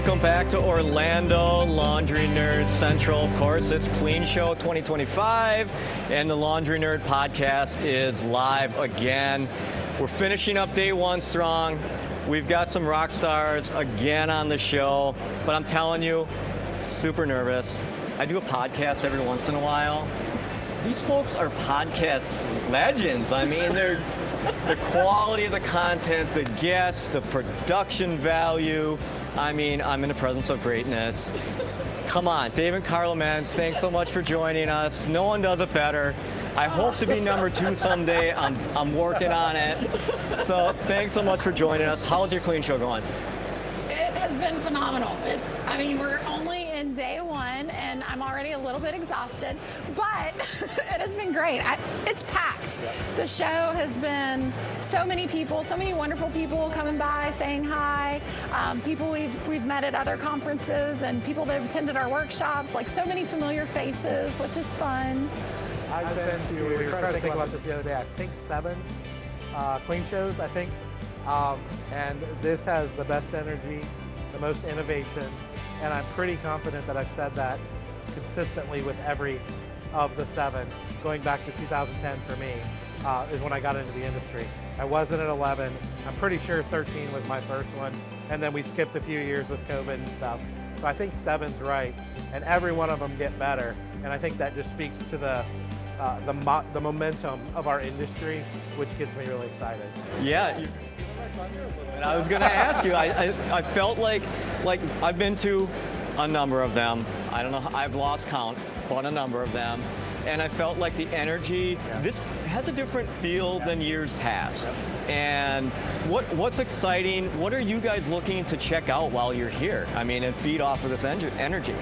Welcome back to Orlando Laundry Nerd Central. Of course, it's Clean Show 2025, and the Laundry Nerd podcast is live again. We're finishing up day one strong. We've got some rock stars again on the show, but I'm telling you, super nervous. I do a podcast every once in a while. These folks are podcast legends. I mean, they're the quality of the content, the guests, the production value. I mean, I'm in the presence of greatness. Come on, Dave and Carla Menz, thanks so much for joining us. No one does it better. I hope to be number 2 someday. I'm working on it. So thanks so much for joining us. How's your clean show going? It has been phenomenal. We're only in day one, and I'm already a little bit exhausted, but it has been great. It's packed. The show has been so many people, so many wonderful people coming by, saying hi, people we've met at other conferences, and people that have attended our workshops, like so many familiar faces, which is fun. I've been to, we were trying to think about this the other day, I think 7 clean shows, I think. And this has the best energy, the most innovation, and I'm pretty confident that I've said that consistently with every of the 7. Going back to 2010 for me is when I got into the industry. I wasn't at 11. I'm pretty sure 13 was my first one, and then we skipped a few years with COVID and stuff. So I think 7's right, and every one of them get better, and I think that just speaks to the momentum of our industry, which gets me really excited. Yeah. And I was going to ask you, I felt like I've been to a number of them. I don't know, I've lost count, but a number of them. And I felt like the energy, this has a different feel than years past. And what's exciting, what are you guys looking to check out while you're here? I mean, and feed off of this energy.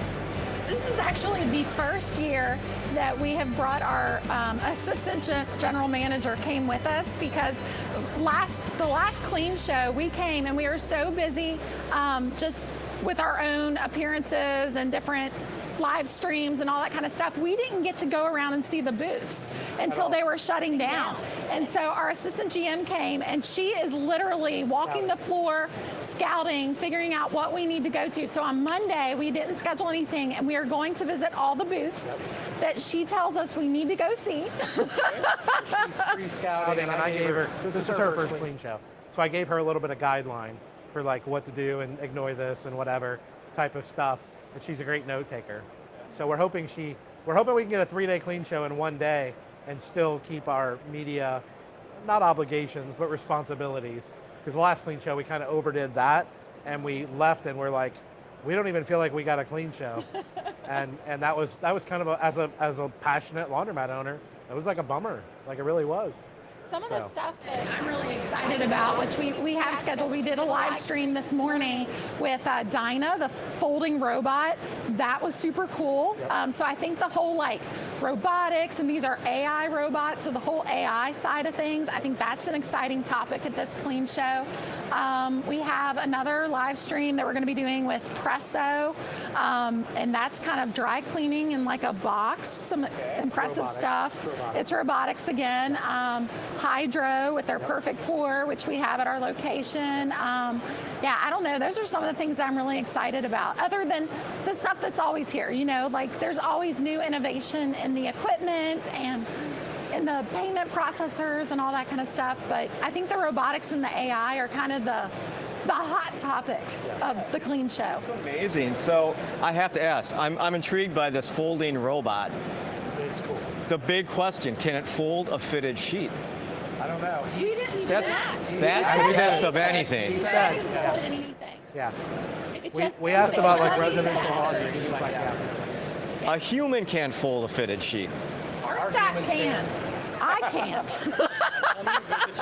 This is actually the first year that we have brought our assistant general manager came with us, because the last clean show we came and we were so busy just with our own appearances and different live streams and all that kind of stuff, we didn't get to go around and see the booths until they were shutting down. And so our assistant GM came, and she is literally walking the floor, scouting, figuring out what we need to go to. So on Monday, we didn't schedule anything, and we are going to visit all the booths that she tells us we need to go see. She's pre-scouting, and I gave her, this is her first clean show, so I gave her a little bit of guideline for like what to do and ignore this and whatever type of stuff. And she's a great note taker. So we're hoping we can get a 3-day clean show in one day and still keep our media, not obligations, but responsibilities. Because the last clean show, we kind of overdid that, and we left and we're like, we don't even feel like we got a clean show. and that was kind of, as a passionate laundromat owner, it was like a bummer, like it really was. Some of the stuff that I'm really excited about, which we have scheduled, we did a live stream this morning with Dinah, the folding robot. That was super cool. So I think the whole like robotics, and these are AI robots, so the whole AI side of things, I think that's an exciting topic at this clean show. We have another live stream that we're going to be doing with Presso, and that's kind of dry cleaning in like a box, some impressive stuff. It's robotics again. Hydro with their Perfect Pour, which we have at our location. Yeah, I don't know. Those are some of the things that I'm really excited about, other than the stuff that's always here. You know, like there's always new innovation in the equipment and in the payment processors and all that kind of stuff. But I think the robotics and the AI are kind of the hot topic of the clean show. That's amazing. So I have to ask, I'm intrigued by this folding robot. It's cool. The big question, can it fold a fitted sheet? I don't know. We didn't even ask. That's the test of anything. He said it could fold anything. Yeah. It just We asked about like doesn't residential pass. laundry, and he's like, yeah. A human can't fold a fitted sheet. Our staff can. I can't.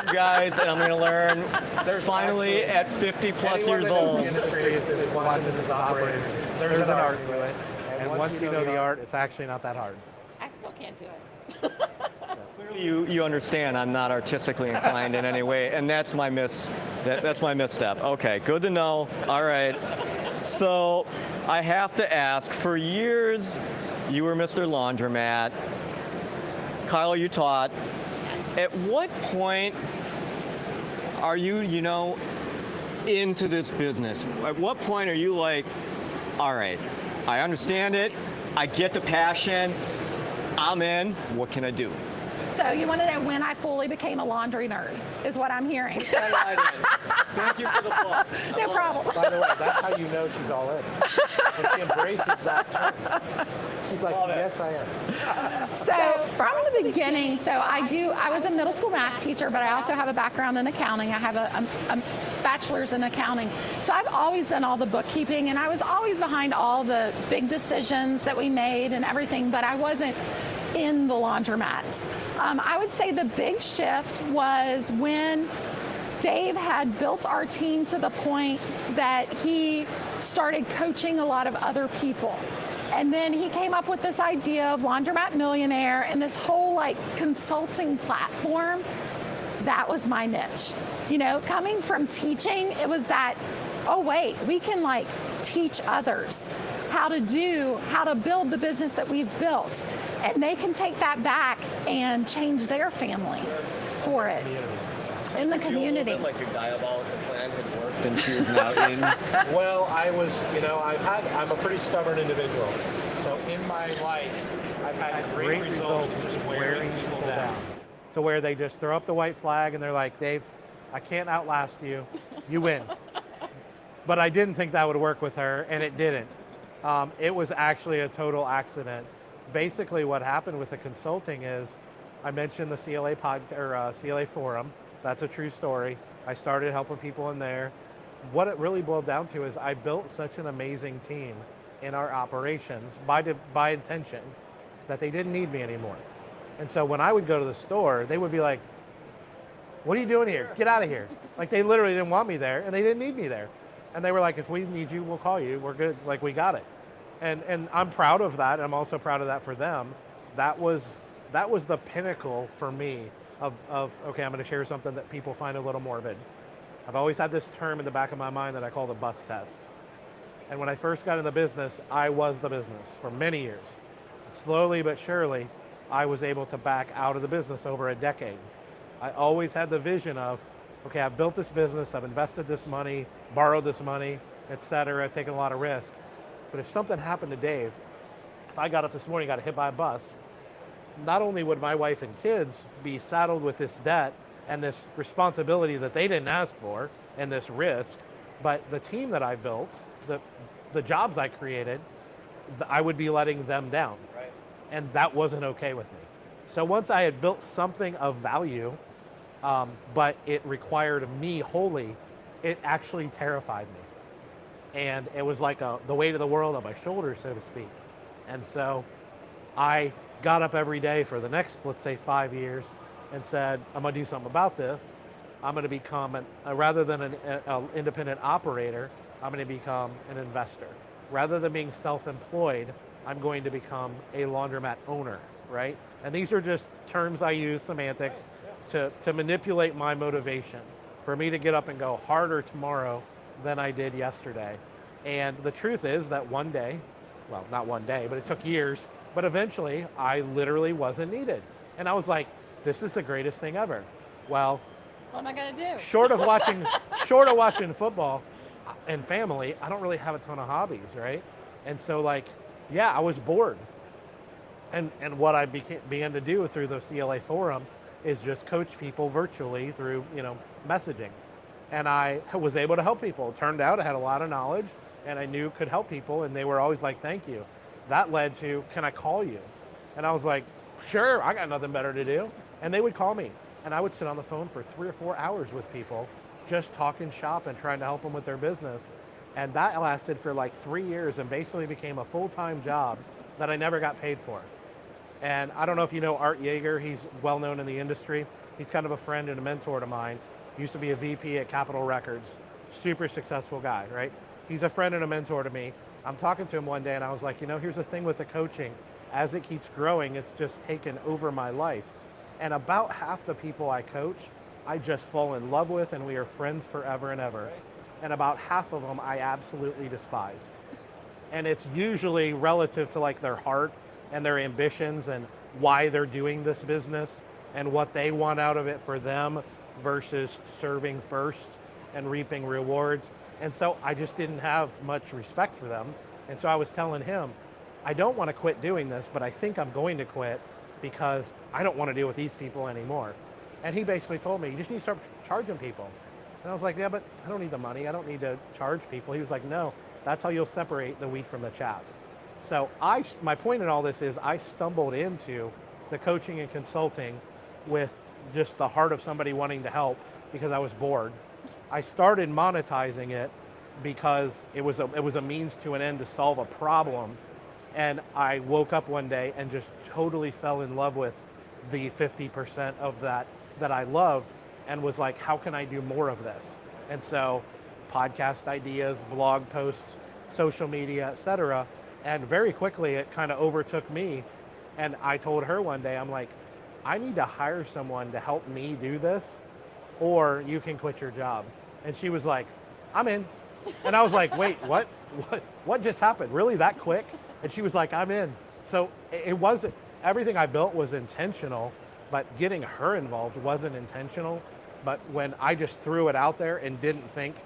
You guys, and I'm going to learn. They're finally at 50 plus years old. The industry is watching this is operating. There's an art to it, and once you know the art, it's actually not that hard. I still can't do it. Clearly, you understand I'm not artistically inclined in any way, and that's my that's my misstep. Okay, good to know. All right. So I have to ask, for years, you were Mr. Laundromat. Kyle, you taught. At what point are you into this business? At what point are you like, all right, I understand it, I get the passion, I'm in, what can I do? So you want to know when I fully became a laundry nerd, is what I'm hearing. Thank you for the plug. No problem. By the way, that's how you know she's all in. When she embraces that term. She's like, yes, I am. So from the beginning, I was a middle school math teacher, but I also have a background in accounting. I have a bachelor's in accounting. So I've always done all the bookkeeping, and I was always behind all the big decisions that we made and everything, but I wasn't in the laundromats. I would say the big shift was when Dave had built our team to the point that he started coaching a lot of other people. And then he came up with this idea of Laundromat Millionaire and this whole like consulting platform. That was my niche. You know, coming from teaching, it was that, oh wait, we can like teach others how to build the business that we've built. And they can take that back and change their family for it in the community. Like your diabolical plan had worked and she was now in. Well, I'm a pretty stubborn individual. So in my life, I've had great results just wearing people down. To where they just throw up the white flag and they're like, Dave, I can't outlast you. You win. But I didn't think that would work with her, and it didn't. It was actually a total accident. Basically, what happened with the consulting is, I mentioned the CLA forum. That's a true story. I started helping people in there. What it really boiled down to is I built such an amazing team in our operations by intention that they didn't need me anymore. And so when I would go to the store, they would be like, what are you doing here? Get out of here. Like they literally didn't want me there and they didn't need me there. And they were like, if we need you, we'll call you. We're good. Like we got it. And I'm proud of that. I'm also proud of that for them. That was the pinnacle for me of okay, I'm going to share something that people find a little morbid. I've always had this term in the back of my mind that I call the bus test. And when I first got in the business, I was the business for many years. Slowly but surely, I was able to back out of the business over a decade. I always had the vision of, okay, I've built this business, I've invested this money, borrowed this money, et cetera, taken a lot of risk. But if something happened to Dave, if I got up this morning, got hit by a bus, not only would my wife and kids be saddled with this debt and this responsibility that they didn't ask for and this risk, but the team that I built, the jobs I created, I would be letting them down. Right. And that wasn't okay with me. So once I had built something of value, but it required me wholly, it actually terrified me. And it was like the weight of the world on my shoulders, so to speak. And so I got up every day for the next, let's say, 5 years and said, I'm going to do something about this. I'm going to become, rather than an independent operator, I'm going to become an investor. Rather than being self-employed, I'm going to become a laundromat owner, right? And these are just terms I use, semantics, to manipulate my motivation, for me to get up and go harder tomorrow than I did yesterday. And the truth is that one day, well, not one day, but it took years, but eventually I literally wasn't needed. And I was like, this is the greatest thing ever. Well, what am I gonna do? Short of watching football and family, I don't really have a ton of hobbies, right? And so like, yeah, I was bored. And what I began to do through the CLA forum is just coach people virtually through, messaging. And I was able to help people. It turned out I had a lot of knowledge and I knew could help people, and they were always like, thank you. That led to, can I call you? And I was like, sure, I got nothing better to do. And they would call me, and I would sit on the phone for 3 or 4 hours with people, just talking shop and trying to help them with their business. And that lasted for like 3 years and basically became a full-time job that I never got paid for. And I don't know if you know Art Yeager. He's well known in the industry. He's kind of a friend and a mentor to mine. He used to be a VP at Capitol Records. Super successful guy, right? He's a friend and a mentor to me. I'm talking to him one day and I was like, here's the thing with the coaching. As it keeps growing, it's just taken over my life. And about half the people I coach, I just fall in love with and we are friends forever and ever. And about half of them I absolutely despise. And it's usually relative to like their heart and their ambitions and why they're doing this business and what they want out of it for them versus serving first and reaping rewards. And so I just didn't have much respect for them. And so I was telling him, I don't want to quit doing this, but I think I'm going to quit because I don't want to deal with these people anymore. And he basically told me, you just need to start charging people. And I was like, yeah, but I don't need the money. I don't need to charge people. He was like, no, that's how you'll separate the wheat from the chaff. So my point in all this is I stumbled into the coaching and consulting with just the heart of somebody wanting to help because I was bored. I started monetizing it because it was a means to an end to solve a problem. And I woke up one day and just totally fell in love with the 50% of that I loved and was like, how can I do more of this? And so podcast ideas, blog posts, social media, etc. And very quickly it kind of overtook me. And I told her one day, I'm like, I need to hire someone to help me do this, or you can quit your job. And she was like, I'm in. And I was like, wait, what just happened? Really that quick? And she was like, I'm in. So it wasn't, everything I built was intentional, but getting her involved wasn't intentional. But when I just threw it out there and didn't think,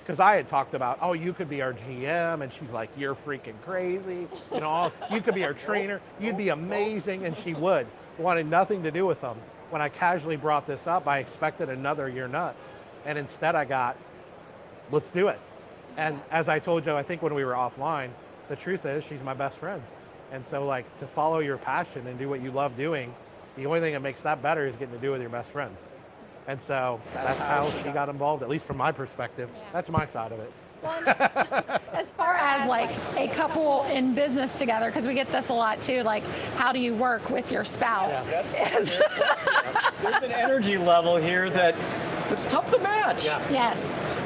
because I had talked about, oh, you could be our GM, and she's like, you're freaking crazy. You know, you could be our trainer. You'd be amazing, and she would. Wanted nothing to do with them. When I casually brought this up, I expected another you're nuts. And instead I got, let's do it. And as I told you, I think when we were offline, the truth is she's my best friend. And so like to follow your passion and do what you love doing, the only thing that makes that better is getting to do it with your best friend. And so that's how she got involved, at least from my perspective. Yeah. That's my side of it. Well, as far as like a couple in business together, because we get this a lot too, like how do you work with your spouse? Yeah, there's an energy level here that's tough to match. Yeah. Yes.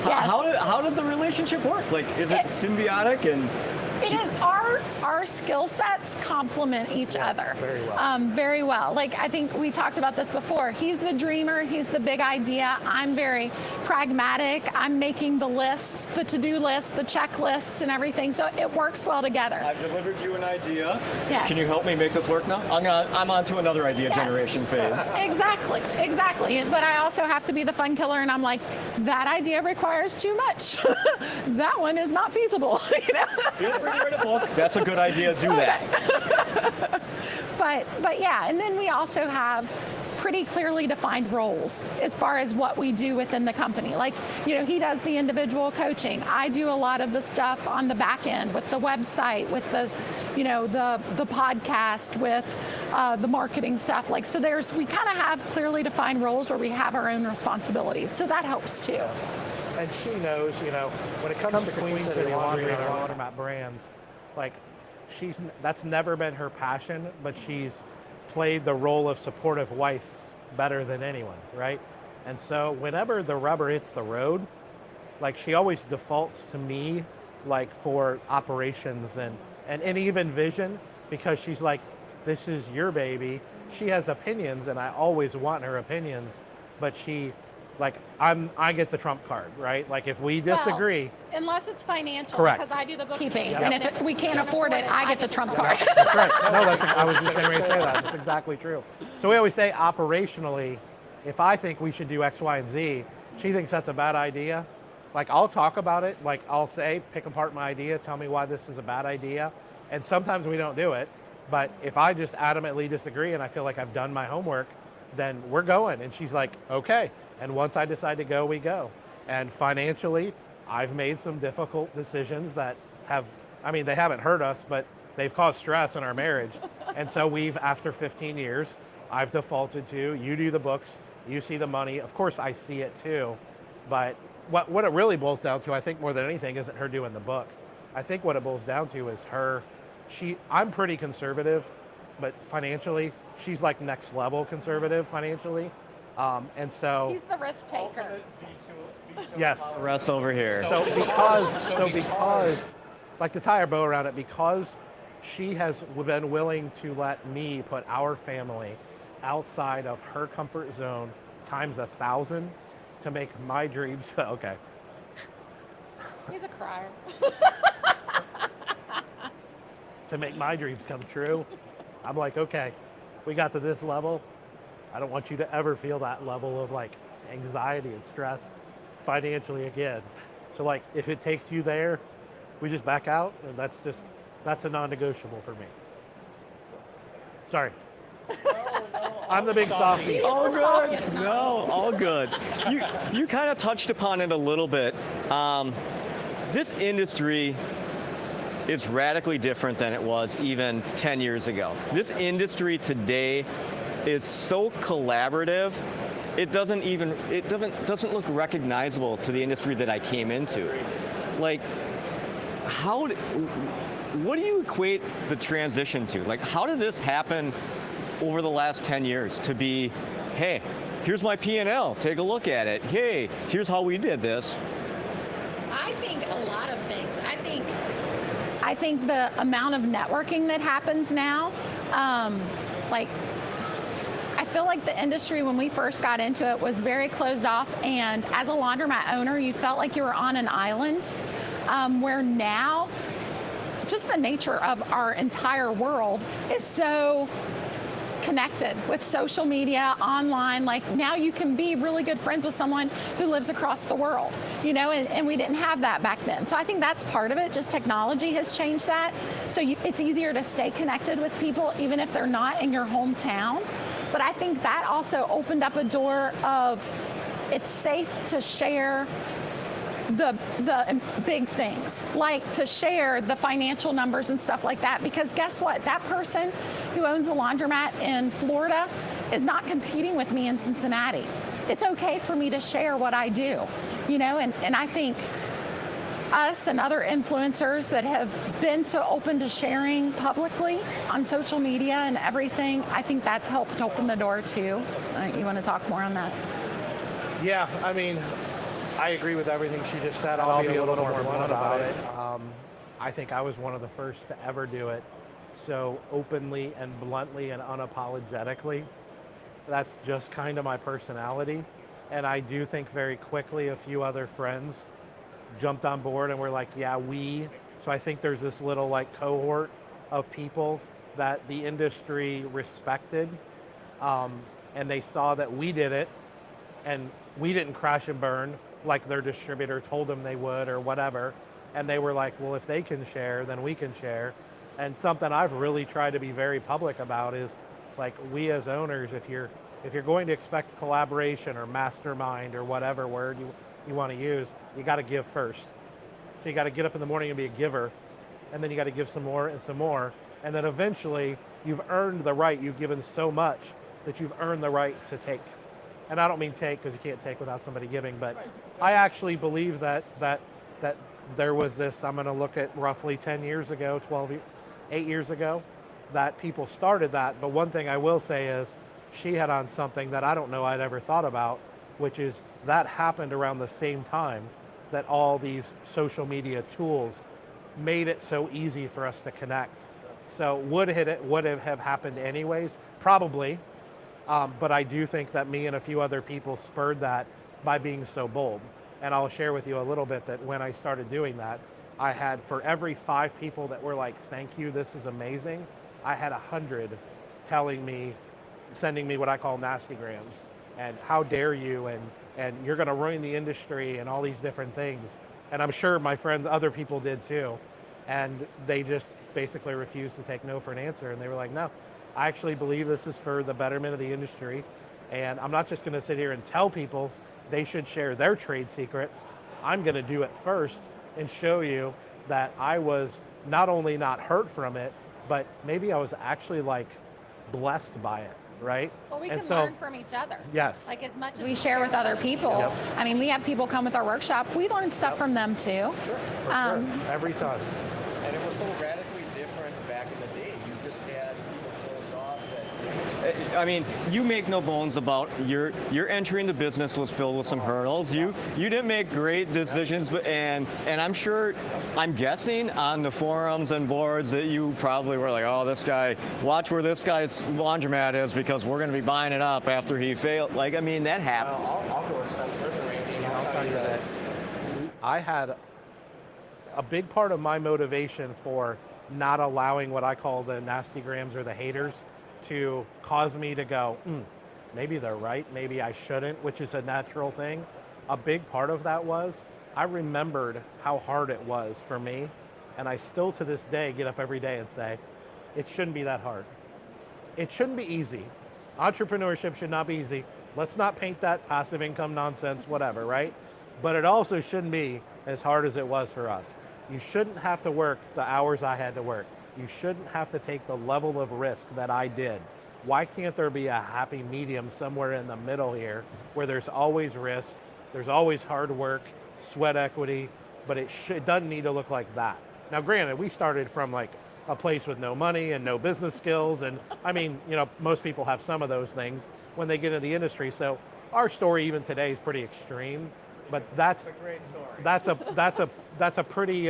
How does the relationship work? Like, is it symbiotic and? It is. Our skill sets complement each other very well. Very well. Like I think we talked about this before. He's the dreamer. He's the big idea. I'm very pragmatic. I'm making the lists, the to-do lists, the checklists, and everything. So it works well together. I've delivered you an idea. Yes. Can you help me make this work now? I'm on to another idea generation phase. Exactly. But I also have to be the fun killer, and I'm like, that idea requires too much. That one is not feasible. You know? Feel free to write a book. That's a good idea. Do that. But yeah, and then we also have pretty clearly defined roles as far as what we do within the company. Like, you know, he does the individual coaching. I do a lot of the stuff on the back end with the website, with the, you know, the podcast, with the marketing stuff. Like, so we kind of have clearly defined roles where we have our own responsibilities. So that helps too. And she knows, you know, when it comes to Queen City Laundry and our laundromat brands, like that's never been her passion, but she's played the role of supportive wife better than anyone, right? And so whenever the rubber hits the road, like she always defaults to me, like for operations and even vision, because she's like, this is your baby. She has opinions, and I always want her opinions, but she, like, I get the trump card, right? Like if we disagree. Well, unless it's financial, correct. because I do the bookkeeping, and if we can't afford it, I get the trump card. That's right. No, I was just getting ready to say that. That's exactly true. So we always say operationally, if I think we should do X, Y, and Z, she thinks that's a bad idea. Like I'll talk about it. Like I'll say, pick apart my idea, tell me why this is a bad idea. And sometimes we don't do it. But if I just adamantly disagree and I feel like I've done my homework, then we're going. And she's like, okay. And once I decide to go, we go. And financially, I've made some difficult decisions that they haven't hurt us, but they've caused stress in our marriage. And so after 15 years, I've defaulted to, you do the books, you see the money. Of course, I see it too. But what it really boils down to, I think more than anything, isn't her doing the books. I think what it boils down to is I'm pretty conservative, but financially, she's like next level conservative financially. And so he's the risk taker. Yes. The rest over here. So because, like to tie a bow around it, because she has been willing to let me put our family outside of her comfort zone times 1,000 to make my dreams, okay. He's a crier. To make my dreams come true, I'm like, okay, we got to this level. I don't want you to ever feel that level of like anxiety and stress. financially again. So like, if it takes you there, we just back out, and that's a non-negotiable for me. Sorry. I'm the big softie. All good. No, all good. You kind of touched upon it a little bit. This industry is radically different than it was even 10 years ago. This industry today is so collaborative. It doesn't look recognizable to the industry that I came into. Like, what do you equate the transition to? Like, how did this happen over the last 10 years to be, hey, here's my P&L, take a look at it. Hey, here's how we did this. I think a lot of things. I think the amount of networking that happens now, like, I feel like the industry when we first got into it was very closed off, and as a laundromat owner, you felt like you were on an island, where now, just the nature of our entire world is so connected with social media, online. Like, now you can be really good friends with someone who lives across the world, you know, and we didn't have that back then. So I think that's part of it. Just technology has changed that. So it's easier to stay connected with people even if they're not in your hometown. But I think that also opened up a door of it's safe to share the big things, like to share the financial numbers and stuff like that, because guess what? That person who owns a laundromat in Florida is not competing with me in Cincinnati. It's okay for me to share what I do, you know, and I think us and other influencers that have been so open to sharing publicly on social media and everything, I think that's helped open the door too. You want to talk more on that? Yeah, I mean, I agree with everything she just said. I'll be a little more blunt about it. I think I was one of the first to ever do it so openly and bluntly and unapologetically. That's just kind of my personality. And I do think very quickly a few other friends jumped on board and were like, yeah, So I think there's this little like cohort of people that the industry respected, and they saw that we did it and we didn't crash and burn like their distributor told them they would or whatever. And they were like, well, if they can share, then we can share. And something I've really tried to be very public about is like, we as owners, if you're going to expect collaboration or mastermind or whatever word you want to use, you got to give first. So you got to get up in the morning and be a giver, and then you got to give some more and some more. And then eventually you've earned the right. You've given so much that you've earned the right to take. And I don't mean take because you can't take without somebody giving, but I actually believe that there was this, I'm going to look at roughly 10 years ago, 8 years ago, that people started that. But one thing I will say is she had on something that I don't know I'd ever thought about, which is that happened around the same time that all these social media tools made it so easy for us to connect. So would it have happened anyways? Probably. But I do think that me and a few other people spurred that by being so bold. And I'll share with you a little bit that when I started doing that, I had, for every 5 people that were like, thank you, this is amazing, I had 100 sending me what I call nasty grams, and how dare you, and you're gonna ruin the industry and all these different things. And I'm sure my friends, other people did too. And they just basically refused to take no for an answer. And they were like, no, I actually believe this is for the betterment of the industry. And I'm not just gonna sit here and tell people they should share their trade secrets. I'm gonna do it first and show you that I was not only not hurt from it, but maybe I was actually like blessed by it, right? Well, we can learn from each other. Yes. Like, as much as we share with other people. Yep. I mean, we have people come with our workshop. We learn stuff from them too. Sure, for sure. Every time. And it was so radically different back in the day. You just had people closed off that, I mean, you make no bones about your entering the business was filled with some hurdles. You didn't make great decisions, but and I'm guessing on the forums and boards that you probably were like, oh, this guy, watch where this guy's laundromat is because we're going to be buying it up after he failed. Like, I mean, that happened. I'll go a step further, Randy, and I'll tell you that I had a big part of my motivation for not allowing what I call the nasty grams or the haters to cause me to go, maybe they're right, maybe I shouldn't, which is a natural thing. a big part of that was I remembered how hard it was for me, and I still to this day get up every day and say, it shouldn't be that hard. It shouldn't be easy. Entrepreneurship should not be easy. Let's not paint that passive income nonsense, whatever, right? But it also shouldn't be as hard as it was for us. You shouldn't have to work the hours I had to work. You shouldn't have to take the level of risk that I did. Why can't there be a happy medium somewhere in the middle here where there's always risk, there's always hard work, sweat equity, but it doesn't need to look like that. Now granted, we started from like a place with no money and no business skills, and I mean, you know, most people have some of those things when they get into the industry, so our story even today is pretty extreme, but that's a great story. That's a pretty,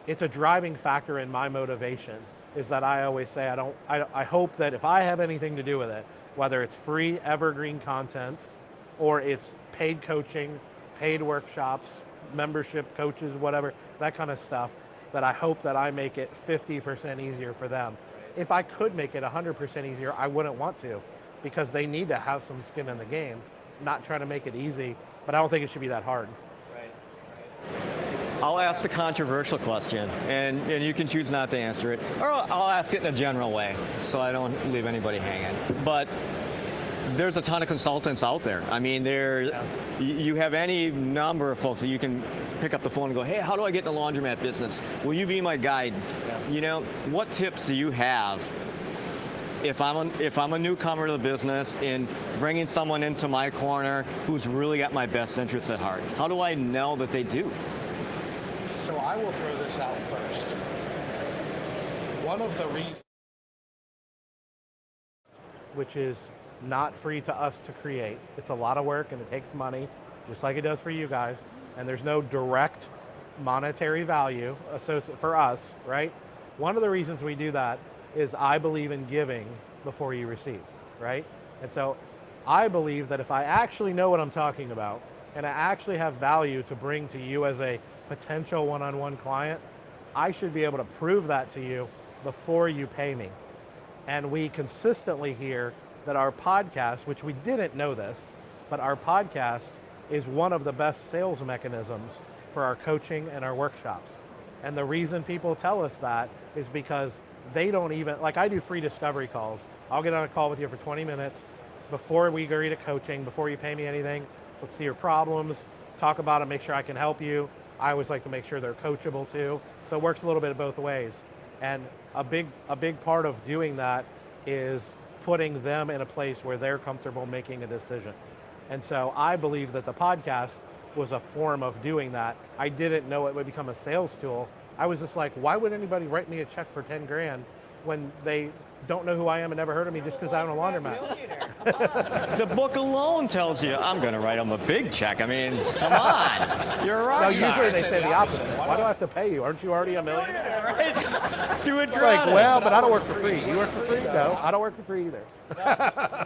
it's a driving factor in my motivation, is that I always say I hope that if I have anything to do with it, whether it's free evergreen content or it's paid coaching, paid workshops, membership coaches, whatever, that kind of stuff, that I hope that I make it 50% easier for them. If I could make it 100% easier, I wouldn't want to, because they need to have some skin in the game, not trying to make it easy, but I don't think it should be that hard. I'll ask the controversial question, and you can choose not to answer it, or I'll ask it in a general way, so I don't leave anybody hanging. But there's a ton of consultants out there. I mean, you have any number of folks that you can pick up the phone and go, hey, how do I get in the laundromat business? Will you be my guide? Yeah. You know, what tips do you have if I'm a newcomer to the business in bringing someone into my corner who's really got my best interests at heart? How do I know that they do? So I will throw this out first. One of the reasons, which is not free to us to create. It's a lot of work and it takes money, just like it does for you guys, and there's no direct monetary value associated for us, right? One of the reasons we do that is I believe in giving before you receive, right? And so I believe that if I actually know what I'm talking about and I actually have value to bring to you as a potential one-on-one client, I should be able to prove that to you before you pay me. And we consistently hear that our podcast, which we didn't know this, but our podcast is one of the best sales mechanisms for our coaching and our workshops. And the reason people tell us that is because they don't even, like I do free discovery calls. I'll get on a call with you for 20 minutes before we agree to coaching, before you pay me anything. Let's see your problems, talk about it, make sure I can help you. I always like to make sure they're coachable too. So it works a little bit both ways. And a big part of doing that is putting them in a place where they're comfortable making a decision. And so I believe that the podcast was a form of doing that. I didn't know it would become a sales tool. I was just like, why would anybody write me a check for 10 grand when they don't know who I am and never heard of me just because I own a laundromat? The book alone tells you, I'm going to write them a big check. I mean, come on. You're a rock star. Usually they say the opposite. Why do I have to pay you? Aren't you already a millionaire? Right? Do it gratis. Like, well, but I don't work for free. You work for free? No, I don't work for free either.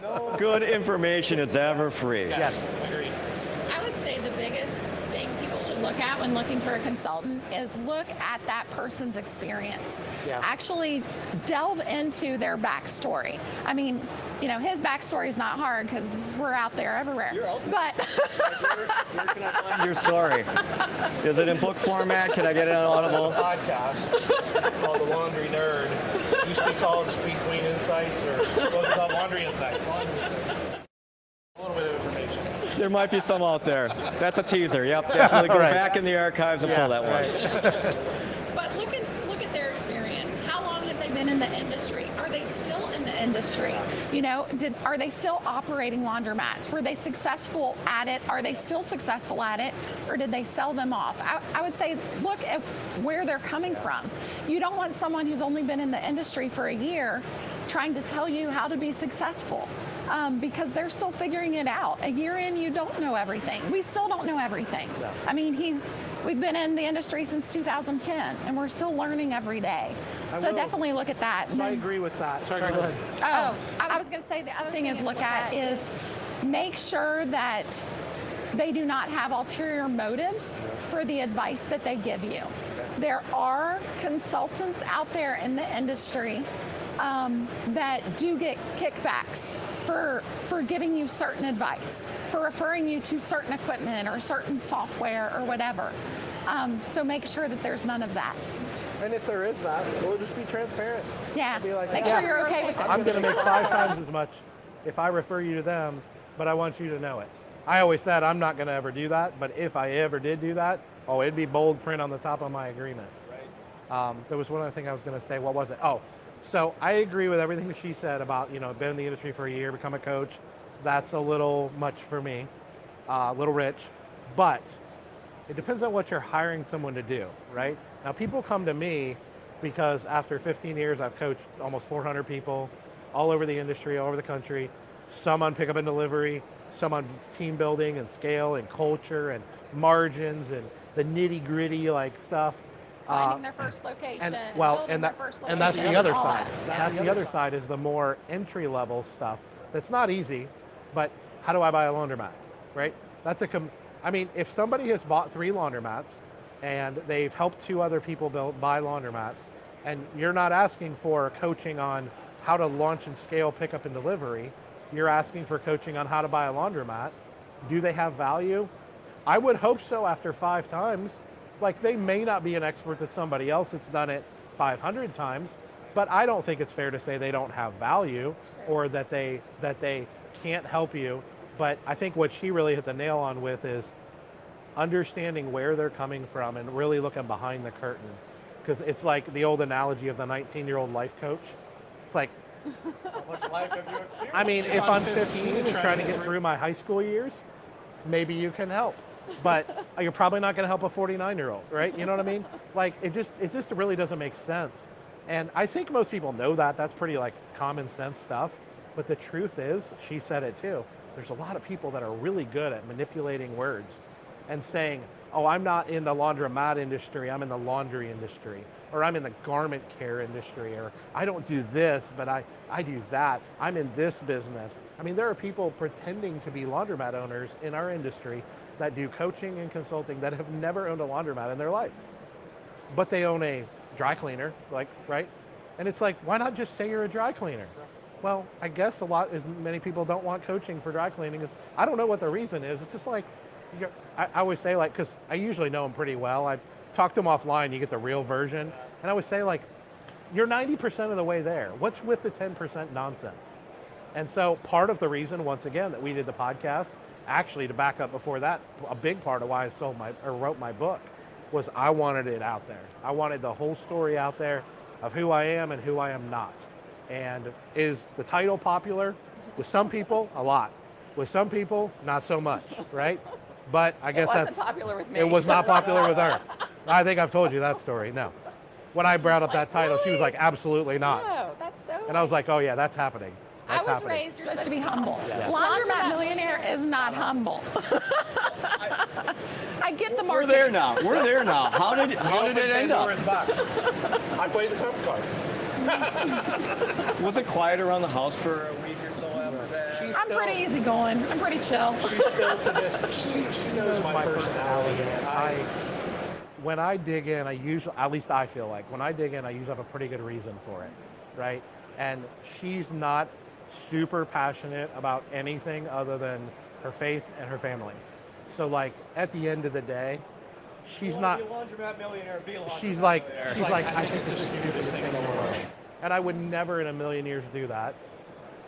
No good information is ever free. Yes. agreed. I would say the biggest thing people should look at when looking for a consultant is look at that person's experience. Yeah. Actually delve into their backstory. I mean, you know, his backstory is not hard because we're out there everywhere. You're out there. But Where can I find your story? Is it in book format? Can I get it on Audible? Podcast called The Laundry Nerd. It used to be called Between Insights, or it was called Laundry Insights. A little bit of information. There might be some out there. That's a teaser. Yep, definitely go Right. back in the archives and pull that one. But look at their experience. How long have they been in the industry? Are they still in the industry? You know, are they still operating laundromats? Were they successful at it? Are they still successful at it? Or did they sell them off? I would say look at where they're coming from. You don't want someone who's only been in the industry for a year trying to tell you how to be successful. Because they're still figuring it out. A year in, you don't know everything. We still don't know everything. No. I mean, we've been in the industry since 2010, and we're still learning every day. So definitely look at that. So I agree with that. Sorry, go ahead. I was going to say the other thing is look at is make sure that they do not have ulterior motives for the advice that they give you. There are consultants out there in the industry that do get kickbacks for giving you certain advice, for referring you to certain equipment or certain software or whatever. So make sure that there's none of that. And if there is that, we'll just be transparent. Yeah, Be like, make yeah, sure you're okay with it. I'm going to make 5 times as much if I refer you to them, but I want you to know it. I always said I'm not going to ever do that, but if I ever did do that, oh, it'd be bold print on the top of my agreement. Right. There was one other thing I was going to say. What was it? Oh, so I agree with everything that she said about, been in the industry for a year, become a coach. That's a little much for me, a little rich, but it depends on what you're hiring someone to do, right? Now, people come to me because after 15 years, I've coached almost 400 people all over the industry, all over the country, some on pickup and delivery, some on team building and scale and culture and margins and the nitty gritty stuff. Finding their first location, and their first location. and that's the other side. That. That's the other side is the more entry level stuff. That's not easy, but how do I buy a laundromat, right? If somebody has bought 3 laundromats and they've helped 2 other people buy laundromats, and you're not asking for coaching on how to launch and scale pickup and delivery, you're asking for coaching on how to buy a laundromat. Do they have value? I would hope so after 5 times. They may not be an expert to somebody else that's done it 500 times, but I don't think it's fair to say they don't have value or that they can't help you. But I think what she really hit the nail on with is understanding where they're coming from and really looking behind the curtain. Because it's like the old analogy of the 19-year-old life coach. It's like, How much life have you experienced? if I'm 15 and trying to get through my high school years, maybe you can help. But you're probably not going to help a 49-year-old, right? You know what I mean? It just really doesn't make sense. And I think most people know that. That's pretty common sense stuff. But the truth is, she said it too, there's a lot of people that are really good at manipulating words and saying, oh, I'm not in the laundromat industry, I'm in the laundry industry, or I'm in the garment care industry, or I don't do this, but I do that. I'm in this business. There are people pretending to be laundromat owners in our industry that do coaching and consulting that have never owned a laundromat in their life. But they own a dry cleaner, right? And it's why not just say you're a dry cleaner? Well, I guess many people don't want coaching for dry cleaning. I don't know what the reason is. It's just I always say because I usually know them pretty well. I talk to them offline, you get the real version. And I always say you're 90% of the way there. What's with the 10% nonsense? And so part of the reason, once again, that we did the podcast, actually to back up before that, a big part of why I wrote my book was I wanted it out there. I wanted the whole story out there of who I am and who I am not. And is the title popular? With some people, a lot. With some people, not so much, right? But I guess it wasn't popular with me. It was not popular with her. I think I've told you that story. No. When I brought up that title, she was like, absolutely not. No, that's so. And I was like, oh yeah, that's happening. That's I was happening. raised supposed to be humble. Yes. Laundromat millionaire is not humble. I get the marketing. We're there now. How did it end up? I played the trump card. Was it quiet around the house for a week or so after that? I'm pretty easygoing. I'm pretty chill. She's still to this. She knows my personality. When I dig in, at least I feel like, when I dig in, I usually have a pretty good reason for it, right? And she's not super passionate about anything other than her faith and her family. So at the end of the day, she's not. Be a laundromat millionaire. Be a laundromat she's millionaire. I think it's the stupidest thing in the world. And I would never in a million years do that.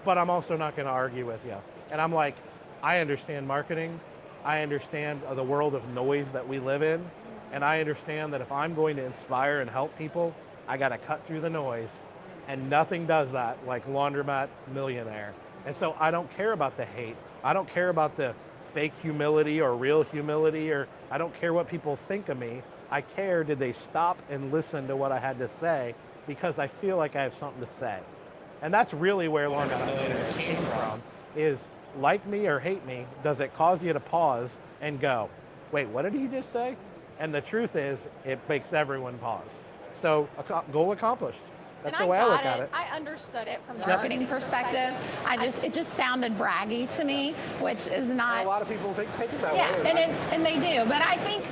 But I'm also not going to argue with you. And I'm I understand marketing. I understand the world of noise that we live in. And I understand that if I'm going to inspire and help people, I got to cut through the noise. And nothing does that like Laundromat Millionaire. And so I don't care about the hate. I don't care about the fake humility or real humility, or I don't care what people think of me. I care, did they stop and listen to what I had to say, because I feel like I have something to say. And that's really where Laundromat Millionaire came from, is like me or hate me, does it cause you to pause and go, wait, what did he just say? And the truth is, it makes everyone pause. So goal accomplished. That's the way I look at it. I understood it from the marketing perspective. It just sounded braggy to me, which is not. A lot of people take it that way. Yeah, and they do. But I think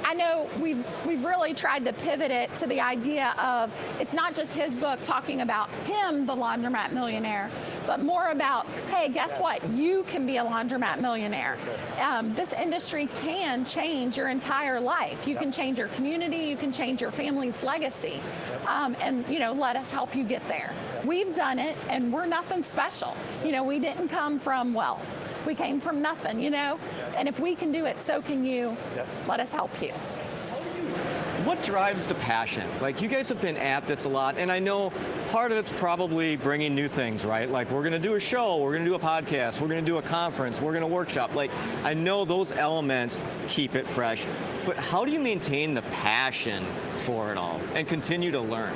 I know we've really tried to pivot it to the idea of it's not just his book talking about him, the laundromat millionaire, but more about, hey, guess what? You can be a laundromat millionaire. This industry can change your entire life. You can change your community. You can change your family's legacy. And, let us help you get there. We've done it, and we're nothing special. We didn't come from wealth. We came from nothing, And if we can do it, so can you. Let us help you. What drives the passion? Like, you guys have been at this a lot, and I know part of it's probably bringing new things, right? Like, we're going to do a show, we're going to do a podcast, we're going to do a conference, we're going to workshop. Like, I know those elements keep it fresh, but how do you maintain the passion for it all and continue to learn?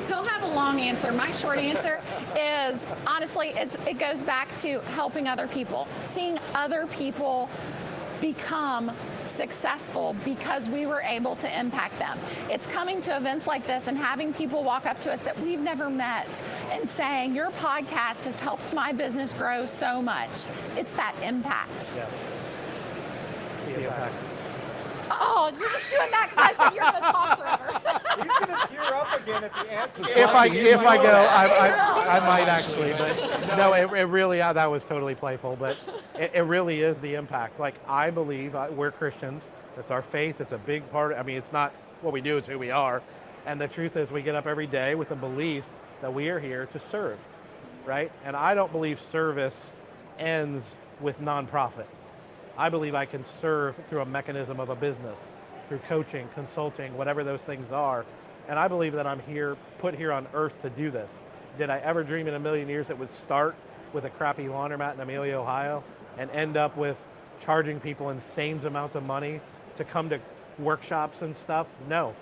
He'll have a long answer. My short answer is, honestly, it goes back to helping other people, seeing other people become successful because we were able to impact them. It's coming to events like this and having people walk up to us that we've never met and saying, your podcast has helped my business grow so much. It's that impact. Yeah. It's the impact. Oh, you're just doing that because I said you're going to talk forever. He's going to tear up again if he answers. If I go, I might actually, but no, it really, that was totally playful, but it really is the impact. Like, I believe we're Christians. It's our faith. It's a big part. I mean, it's not what we do, it's who we are. And the truth is we get up every day with a belief that we are here to serve, right? And I don't believe service ends with nonprofit. I believe I can serve through a mechanism of a business, through coaching, consulting, whatever those things are. And I believe that I'm put here on earth to do this. Did I ever dream in a million years it would start with a crappy laundromat in Amelia, Ohio, and end up with charging people insane amounts of money to come to workshops and stuff? No.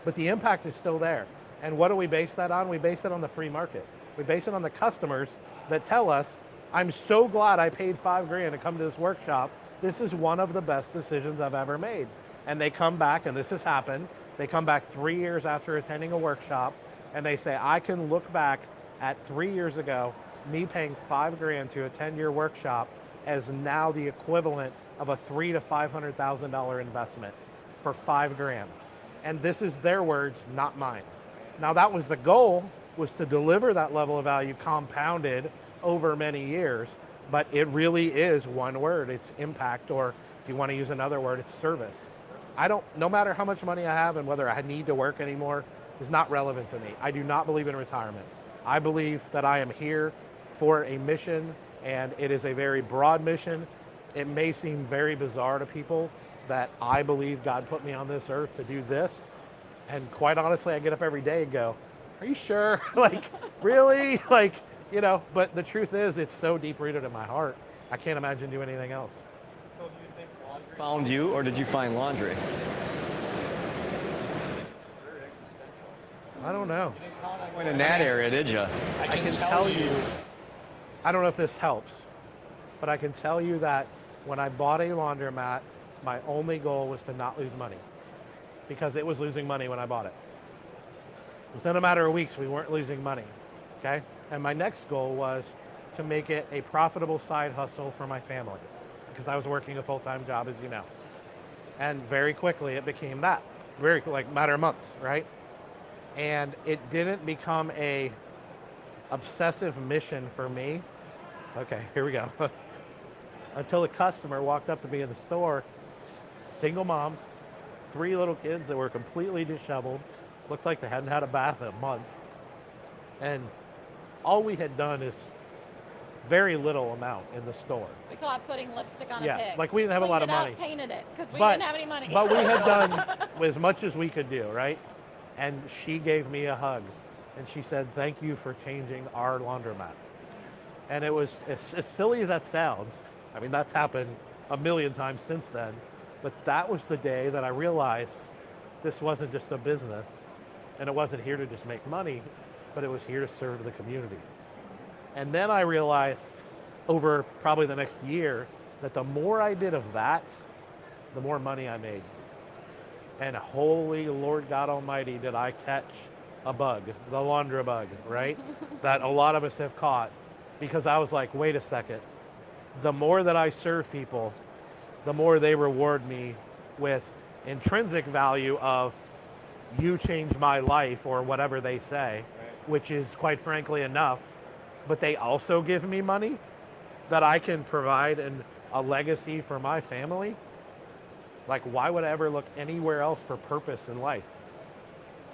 But the impact is still there. And what do we base that on? We base it on the free market. We base it on the customers that tell us, I'm so glad I paid $5,000 to come to this workshop. This is one of the best decisions I've ever made. And they come back, and this has happened, they come back 3 years after attending a workshop, and they say, I can look back at 3 years ago, me paying $5,000 to attend your workshop as now the equivalent of a $300,000 to $500,000 investment for $5,000. And this is their words, not mine. Now that was the goal, was to deliver that level of value compounded over many years. But it really is one word, it's impact, or if you want to use another word, it's service. No matter how much money I have and whether I need to work anymore is not relevant to me. I do not believe in retirement. I believe that I am here for a mission, and it is a very broad mission. It may seem very bizarre to people that I believe God put me on this earth to do this. And quite honestly, I get up every day and go, are you sure? Like, really? But the truth is, it's so deep-rooted in my heart, I can't imagine doing anything else. So do you think laundry found you, or did you find laundry? I don't know. You didn't count on going in that area, did you? I can tell you. I don't know if this helps, but I can tell you that when I bought a laundromat, my only goal was to not lose money, because it was losing money when I bought it. Within a matter of weeks, we weren't losing money, okay? And my next goal was to make it a profitable side hustle for my family, because I was working a full-time job, as you know. And very quickly it became that, matter of months, right? And it didn't become a obsessive mission for me. Okay, here we go. Until a customer walked up to me in the store, single mom, 3 little kids that were completely disheveled, looked like they hadn't had a bath in a month. And all we had done is very little amount in the store. We call it putting lipstick on a pig. Like we didn't have a lot of money. Painted it, because we didn't have any money. But we had done as much as we could do, right? And she gave me a hug, and she said, thank you for changing our laundromat. And it was, as silly as that sounds, I mean, that's happened a million times since then, but that was the day that I realized this wasn't just a business, and it wasn't here to just make money, but it was here to serve the community. And then I realized over probably the next year that the more I did of that, the more money I made. And holy Lord God Almighty, did I catch a bug, the laundry bug, right? That a lot of us have caught, because I was like, wait a second. The more that I serve people, the more they reward me with intrinsic value of you changed my life or whatever they say, which is quite frankly enough, but they also give me money that I can provide a legacy for my family. Like, why would I ever look anywhere else for purpose in life?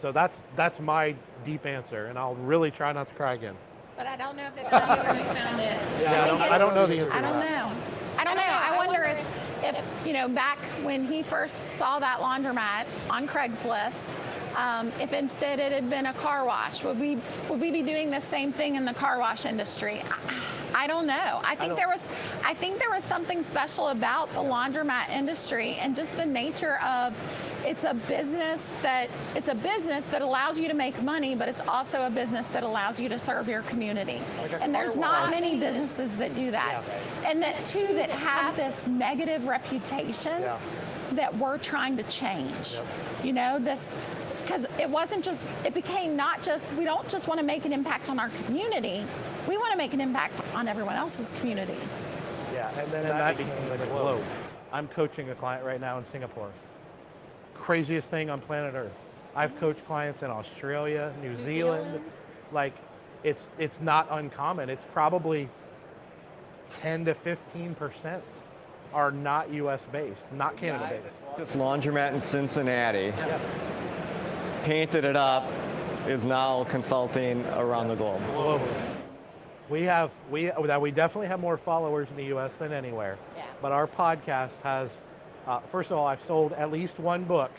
So that's my deep answer, and I'll really try not to cry again. But I don't know if it's really found it. Yeah, I don't know the answer. I don't know. I wonder if back when he first saw that laundromat on Craigslist, if instead it had been a car wash, would we be doing the same thing in the car wash industry? I don't know. I think there was something special about the laundromat industry and just the nature of it's a business that allows you to make money, but it's also a business that allows you to serve your community. And there's not many businesses that do that. And that too, that have this negative reputation that we're trying to change. Because it became not just, we don't just want to make an impact on our community, we want to make an impact on everyone else's community. Yeah, and then that became the globe. I'm coaching a client right now in Singapore. Craziest thing on planet Earth. I've coached clients in Australia, New Zealand. Like, it's not uncommon. It's probably 10 to 15% are not U.S. based, not Canada based. This laundromat in Cincinnati painted it up, is now consulting around the globe. Globally. We definitely have more followers in the U.S. than anywhere. Yeah. But our podcast has, first of all, I've sold at least one book,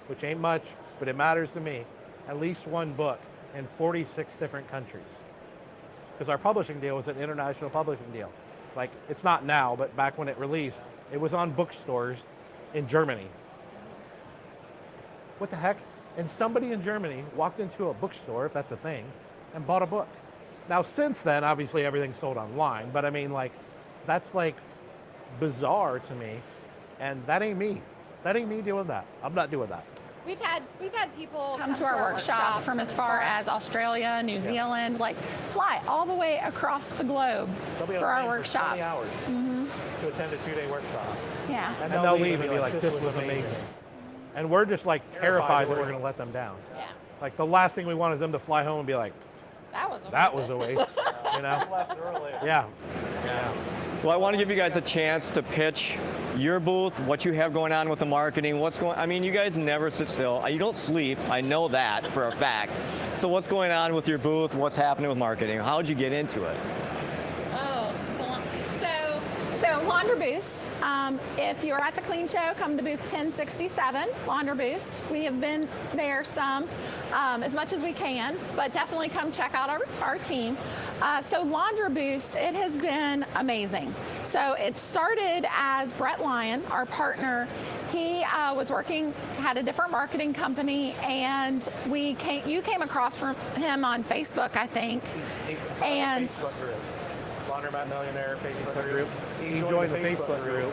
which ain't much, but it matters to me. At least one book in 46 different countries. Because our publishing deal was an international publishing deal. Like, it's not now, but back when it released, it was on bookstores in Germany. What the heck? And somebody in Germany walked into a bookstore, if that's a thing, and bought a book. Now, since then, obviously everything's sold online, but I mean, like, that's like bizarre to me, and that ain't me. That ain't me doing that. I'm not doing that. We've had people come to our workshop from as far as Australia, New Zealand, like fly all the way across the globe for our workshops. 20 hours to attend a 2-day workshop. Yeah. And they'll leave and be like, this was amazing. And we're just like terrified that we're going to let them down. Yeah. Like, the last thing we want is them to fly home and be like, that was a waste. You know? Left early. Yeah. Well, I want to give you guys a chance to pitch your booth, what you have going on with the marketing, I mean, you guys never sit still. You don't sleep. I know that for a fact. So what's going on with your booth? What's happening with marketing? How'd you get into it? So Launder Boost. If you're at the Clean Show, come to booth 1067, Launder Boost. We have been there as much as we can, but definitely come check out our team. So Launder Boost, it has been amazing. So it started as Brett Lyon, our partner. He had a different marketing company, and you came across from him on Facebook, I think. And Facebook group. Laundromat Millionaire Facebook group. He joined the Facebook group,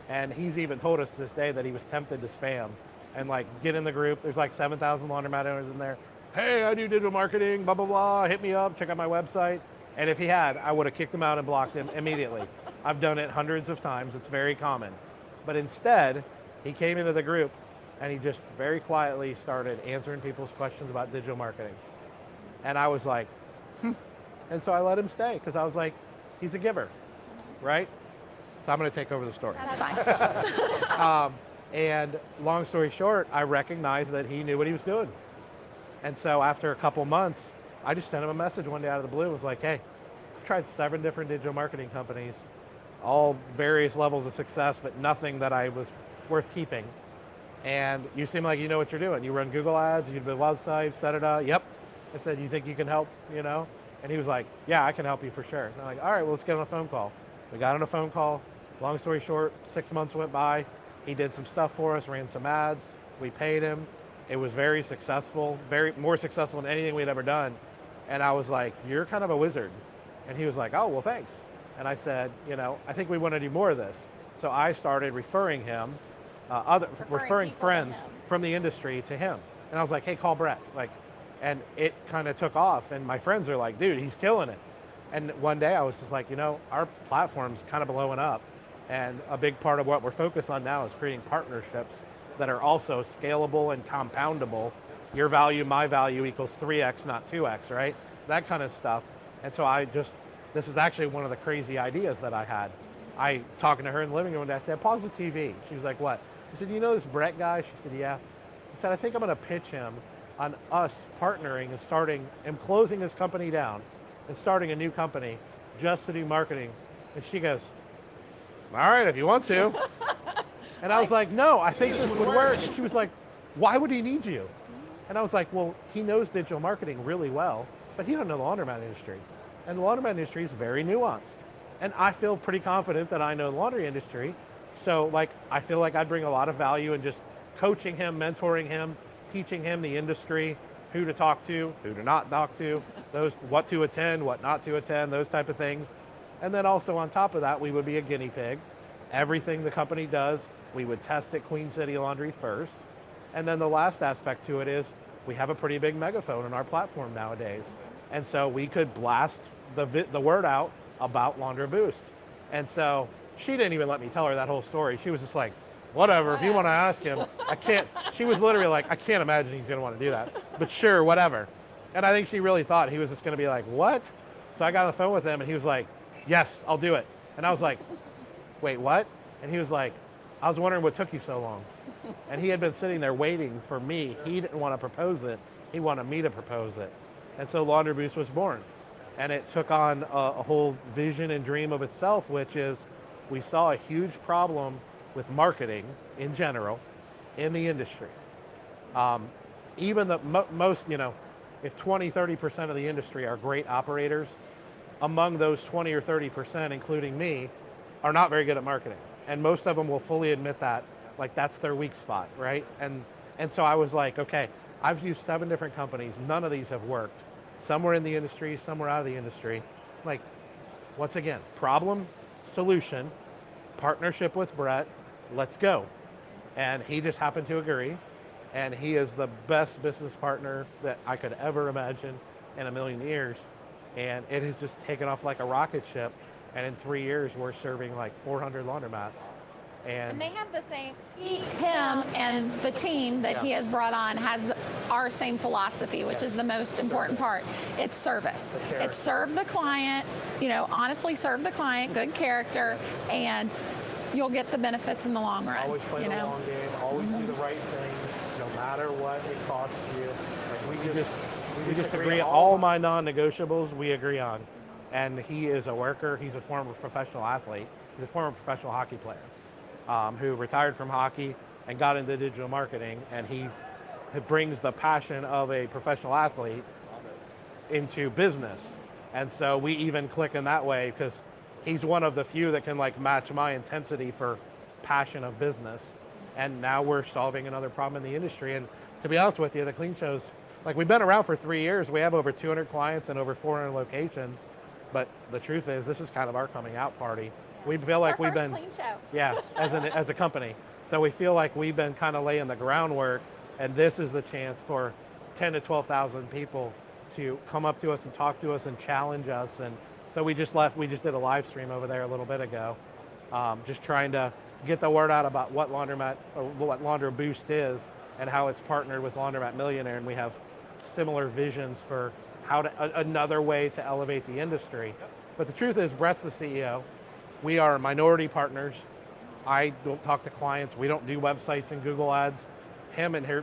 and he's even told us to this day that he was tempted to spam and like get in the group. There's like 7,000 laundromat owners in there. Hey, I do digital marketing, blah, blah, blah. Hit me up, check out my website. And if he had, I would have kicked him out and blocked him immediately. I've done it hundreds of times. It's very common. But instead, he came into the group and he just very quietly started answering people's questions about digital marketing. And I was like, And so I let him stay because I was like, he's a giver, right? So I'm going to take over the story. that's fine. And long story short, I recognized that he knew what he was doing. And so after a couple months, I just sent him a message one day out of the blue. It was like, hey, I've tried 7 different digital marketing companies, all various levels of success, but nothing that I was worth keeping. And you seem like you know what you're doing. You run Google ads, you build websites, da-da-da. Yep. I said, you think you can help, And he was like, yeah, I can help you for sure. And I'm like, all right, well, let's get on a phone call. We got on a phone call. Long story short, 6 months went by. He did some stuff for us, ran some ads. We paid him. It was very successful, more successful than anything we'd ever done. And I was like, you're kind of a wizard. And he was like, oh, well, thanks. And I said, I think we want to do more of this. So I started referring him, referring friends from the industry to him. And I was like, hey, call Brett. And it kind of took off. And my friends are like, dude, he's killing it. And one day I was just like, our platform's kind of blowing up. And a big part of what we're focused on now is creating partnerships that are also scalable and compoundable. Your value, my value equals 3x, not 2x, right? That kind of stuff. And so this is actually one of the crazy ideas that I had. Talking to her in the living room one day, I said, pause the TV. She was like, what? I said, you know this Brett guy? She said, yeah. I said, I think I'm gonna pitch him on us partnering and closing his company down and starting a new company just to do marketing. And she goes, all right, if you want to. And I was like, no, I think this would work. And she was like, why would he need you? And I was like, well, he knows digital marketing really well, but he doesn't know the laundromat industry. And the laundromat industry is very nuanced. And I feel pretty confident that I know the laundry industry. So like, I feel like I'd bring a lot of value in just coaching him, mentoring him, teaching him the industry, who to talk to, who to not talk to, what to attend, what not to attend, those type of things. And then also on top of that, we would be a guinea pig. Everything the company does, we would test at Queen City Laundry first. And then the last aspect to it is we have a pretty big megaphone in our platform nowadays. And so we could blast the word out about Laundry Boost. And so she didn't even let me tell her that whole story. She was just like, whatever, if you want to ask him, I can't. She was literally like, I can't imagine he's going to want to do that, but sure, whatever. And I think she really thought he was just going to be like, what? So I got on the phone with him and he was like, yes, I'll do it. And I was like, wait, what? And he was like, I was wondering what took you so long. And he had been sitting there waiting for me. He didn't want to propose it. He wanted me to propose it. And so Laundry Boost was born. And it took on a whole vision and dream of itself, which is we saw a huge problem with marketing in general in the industry. Even the most, if 20, 30% of the industry are great operators, among those 20 or 30%, including me, are not very good at marketing. And most of them will fully admit that, like that's their weak spot, right? And so I was like, okay, I've used 7 different companies, none of these have worked. Some were in the industry, some were out of the industry. Like, once again, problem, solution, partnership with Brett, let's go. And he just happened to agree. And he is the best business partner that I could ever imagine in a million years. And it has just taken off like a rocket ship. And in 3 years, we're serving like 400 laundromats. And they have the same, him and the team that he has brought on has our same philosophy, which is the most important part. It's service. It's serve the client, honestly serve the client, good character, and you'll get the benefits in the long run. Always play the long game, always do the right thing, no matter what it costs you. Like we just agree on all my non-negotiables we agree on. And he is a worker, he's a former professional athlete, he's a former professional hockey player. Who retired from hockey and got into digital marketing, and he brings the passion of a professional athlete into business. And so we even click in that way because he's one of the few that can like match my intensity for passion of business. And now we're solving another problem in the industry. And to be honest with you, the Clean Show's, like we've been around for 3 years. We have over 200 clients and over 400 locations. But the truth is, this is kind of our coming out party. We feel like we've been, Clean Show. Yeah, as a company. So we feel like we've been kind of laying the groundwork, and this is the chance for 10 to 12,000 people to come up to us and talk to us and challenge us. And so we just did a live stream over there a little bit ago, just trying to get the word out about what Laundry Boost is and how it's partnered with Laundromat Millionaire, and we have similar visions for another way to elevate the industry. But the truth is, Brett's the CEO. We are minority partners. I don't talk to clients. We don't do websites and Google ads.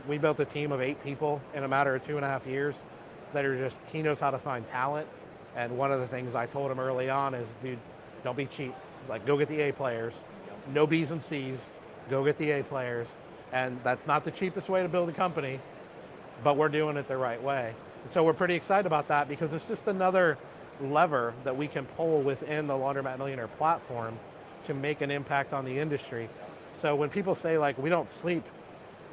We built a team of 8 people in a matter of 2.5 years that are just, he knows how to find talent. And one of the things I told him early on is, dude, don't be cheap. Like, go get the A players. No B's and C's. Go get the A players. And that's not the cheapest way to build a company, but we're doing it the right way. And so we're pretty excited about that because it's just another lever that we can pull within the Laundromat Millionaire platform to make an impact on the industry. So when people say like we don't sleep,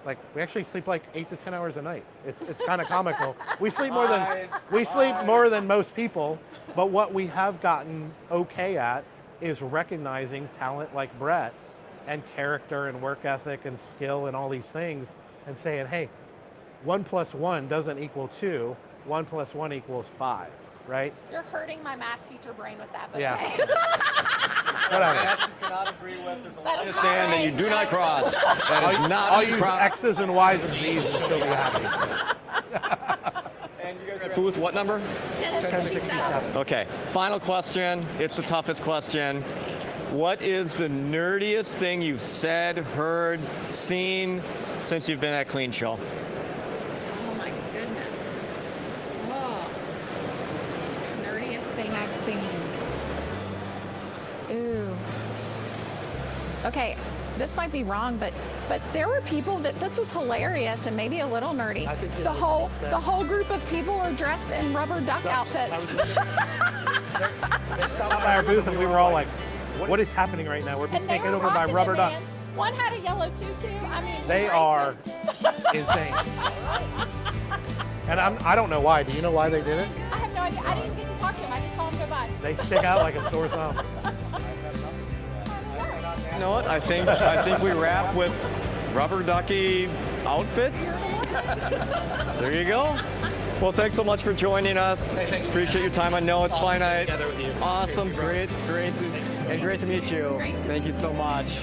like we actually sleep like 8 to 10 hours a night. It's kind of comical. We sleep more than most people, but what we have gotten okay at is recognizing talent like Brett and character and work ethic and skill and all these things and saying, hey, 1 + 1 doesn't equal 2, 1 + 1 equals 5. Right? You're hurting my math teacher brain with that, but yeah. okay. Whatever. Math you cannot agree with. There's a But lot I understand that you do not cross. That is not I'll use X's and Y's and Z's and she'll be happy. And you guys are Booth, what number? 1067. Okay, final question. It's the toughest question. What is the nerdiest thing you've said, heard, seen since you've been at Clean Show? Oh my goodness. Oh. Nerdiest thing I've seen. Ooh. Okay, this might be wrong, but there were people that this was hilarious and maybe a little nerdy. I think you The know whole what they said. the whole group of people are dressed in rubber duck outfits. They stopped by our booth and we were all like, what is happening right now? We're being And they taken were over by rocking rubber it, ducks. man. One had a yellow tutu. I mean, They crazy. are insane. And I don't know why. Do you know why they did it? I have no idea. I didn't get to talk to him. I just saw him go by. They stick out like a sore thumb. You know what? I think we wrap with rubber ducky outfits. There you go. Well, thanks so much for joining us. Hey, thanks. Appreciate your time. I know it's finite. Together with you. Awesome, great, and great to meet you. Great to Thank you so much.